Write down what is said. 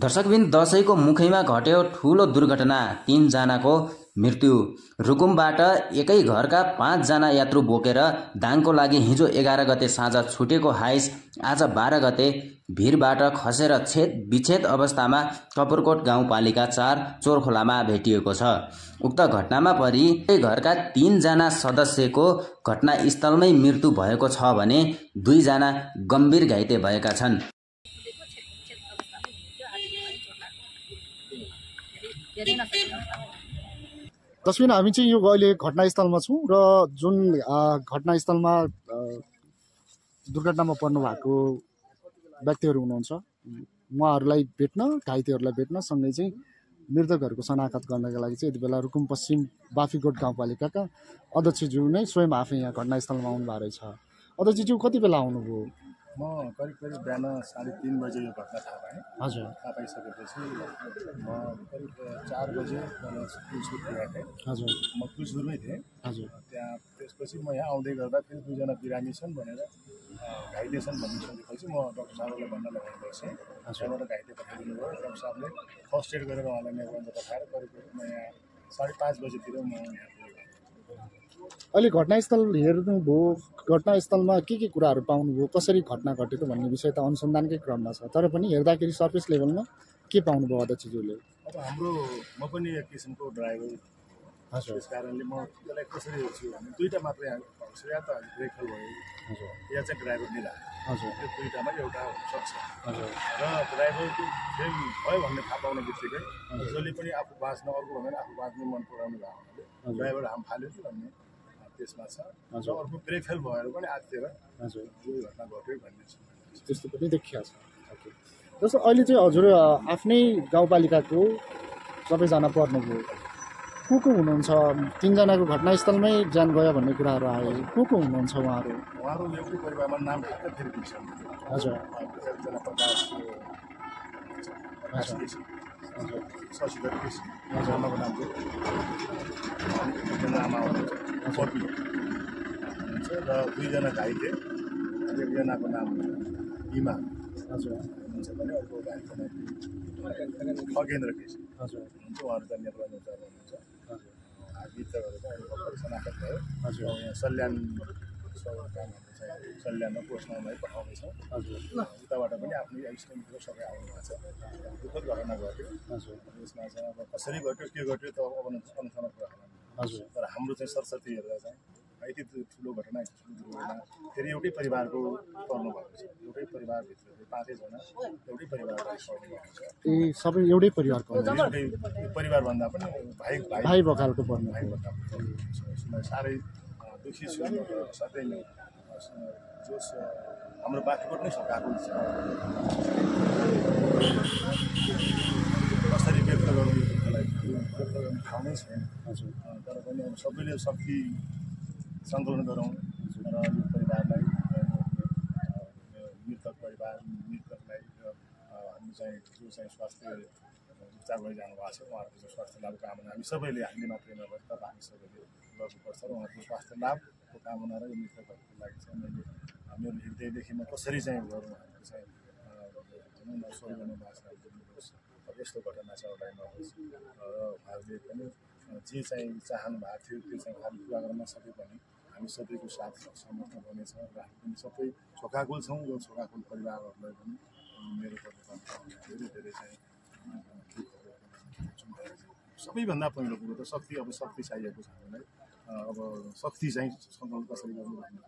दर्शकबिन दशैंको मुखैमा घट्यो ठूलो दुर्घटना, 3 जनाको मृत्यु। रुकुमबाट एकै घरका 5 जना यात्रु बोकेर दाङको लागि हिजो 11 गते साँझ छुटेको हाइस आज 12 गते भिरबाट खसेर विच्छेद अवस्थामा कपुरकोट गाउँपालिका 4 चोरखोलामा भेटिएको छ। उक्त घटनामा परि घरका 3 जना सदस्यको घटनास्थलमै मृत्यु भएको छ भने 2 जना गम्भीर घाइते भएका छन्। तस्बिर हामी चाहिँ यो अहिले घटनास्थलमा छौँ र जुन घटनास्थलमा दुर्घटनामा पर्नु भएको व्यक्तिहरू हुनुहुन्छ उहाँहरूलाई भेट्न, घाइतेहरूलाई भेट्न सँगै चाहिँ मृतकहरूको शनाखत गर्नका लागि चाहिँ यति बेला रुकुम पश्चिम बाफीकोट गाउँपालिकाका अध्यक्षज्यू नै स्वयं आफै यहाँ घटनास्थलमा आउनुभएको रहेछ। अध्यक्षज्यू कति बेला आउनुभयो? म करिब बिहान 3:30 बजे यो घटना थाहा पाएँ। हजुर। थाहा पाइसकेपछि म करिब 4 बजे कुलसुर पुगेको थिएँ। हजुर। म कुलसुरमै थिएँ। हजुर। त्यहाँ त्यसपछि म यहाँ आउँदै गर्दा फेरि 2 जना बिरामी छन् भनेर घाइते छन् भन्ने सुनेपछि म डाक्टर साहबलाई भन्न लगाएको थिएँ। त्यहाँबाट घाइते पठाइदिनु भयो। डाक्टर साहबले फर्स्ट एड गरेर उहाँलाई नेगरन्ज पठाएर करिब म यहाँ 5:30 बजेतिर म यहाँ अहिले घटनास्थल हेर्नुभयो, घटनास्थलमा के कुराहरू पाउनुभयो, कसरी घटना घटेको भन्ने विषय त अनुसन्धानकै क्रममा छ, तर पनि हेर्दाखेरि सर्फेस लेभलमा के पाउनुभयो अध्यक्षज्यूले? अब म पनि एक किसिमको ड्राइभर, त्यस कारणले म त्यसलाई कसरी हेर्छु भने 2टा मात्रै आउँछ, या त ब्रेक फेल भयो या चाहिँ ड्राइभर निला। हजुर। त्यो 2टामा एउटा सक्छ। हजुर। र ड्राइभरको फेल भयो भन्ने थाहा पाउने बित्तिकै जसले पनि आफू बाँच्न, अर्को भनेर आफू बाँच्ने मन पराउनु भएको हुनाले ड्राइभर हाम फाल्यो कि भन्ने त्यसमा छ। र अर्को ब्रेक फेल भएर पनि आत्तिएर यो घटना घट्यो भन्ने छ, त्यस्तो पनि देखिएको छ। जस्तो अहिले चाहिँ हजुर आफ्नै गाउँपालिकाको सबैजना पर्नुभयो, को हुनुहुन्छ? 3 जनाको घटनास्थलमै ज्यान गयो भन्ने कुराहरू आयो, को हुनुहुन्छ उहाँहरू? एउटै परिवारमा नाम ठिक्क फेरि बिर्सन्। हजुर। एकजना प्रकाश शशिधर केसी, आमाको नाम चाहिँ एकजना आमा हुनुहुन्छ पपी हुनुहुन्छ र 2 जना घाइते, एकजनाको नाम हिमा हुनुहुन्छ भने अर्को घाइते नाम खगेन्द्र केसी हुनुहुन्छ। उहाँहरू चाहिँ नेत्रन्ज उपचारमा हुनुहुन्छ। मृतकहरू चाहिँ भर्खर शनाखत भयो। यहाँ सल्यान सल्यानमा पोस्टमार्टमलाई पठाउँदैछौँ। उताबाट पनि आफ्नो इष्टमित्र सबै आउनुभएको छ। दुःखद घटना घट्यो। यसमा चाहिँ अब कसरी घट्यो, के घट्यो त अब अनुसन्धान कुरा होला। तर हाम्रो चाहिँ सरस्वती हेर्दा चाहिँ यति ठुलो घटना, यति ठुलो दुर्घटना फेरि एउटै परिवारको पर्नु भएको छ। एउटै परिवारभित्र 5 जना एउटै परिवारको पर्नु भएको छ। ए सबै एउटै परिवारको? एउटै परिवार भन्दा पनि भाइ बकालको पर्नु। भाइ बकालको साह्रै दुखी छु। साथै जोस हाम्रो बाफीकोट नै सकाएको छ। कसरी व्यक्त गर्नु यो दुःखलाई व्यक्त गर्ने ठाउँ नै छैन। तर पनि अब सबैले शक्ति सङ्कलन गरौँ र यो परिवारलाई, मृतक परिवार, मृतकलाई हामी चाहिँ जो चाहिँ स्वास्थ्य उपचार गरिरहनु भएको छ उहाँहरूको स्वास्थ्य लाभ कामना हामी सबैले, हामीले मात्रै नभएर तर हामी सबैले गर्नुपर्छ र उहाँहरूको स्वास्थ्य लाभको कामना र यो मृतकहरूको लागि चाहिँ मैले मेरो हृदयदेखि म कसरी चाहिँ गरौँ, उहाँहरूको चाहिँ स्वर्गमा बाँच्न दिनुहोस्, यस्तो घटना चाहिँ एउटा नहोस् र उहाँहरूले पनि जे चाहिँ चाहनु भएको थियो त्यो चाहिँ उहाँले पुरा गर्न नसके पनि हामी सबैको साथ समर्थन हुनेछ र हामी पनि सबै छोकाकुल छौँ। यो छोकाकुल परिवारहरूलाई पनि मेरो तर्फबाट धेरै चाहिँ सबैभन्दा पहिलो कुरो त शक्ति, अब शक्ति चाहिएको छ हामीलाई। अब शक्ति चाहिँ सङ्कलन कसरी गर्नु भन्ने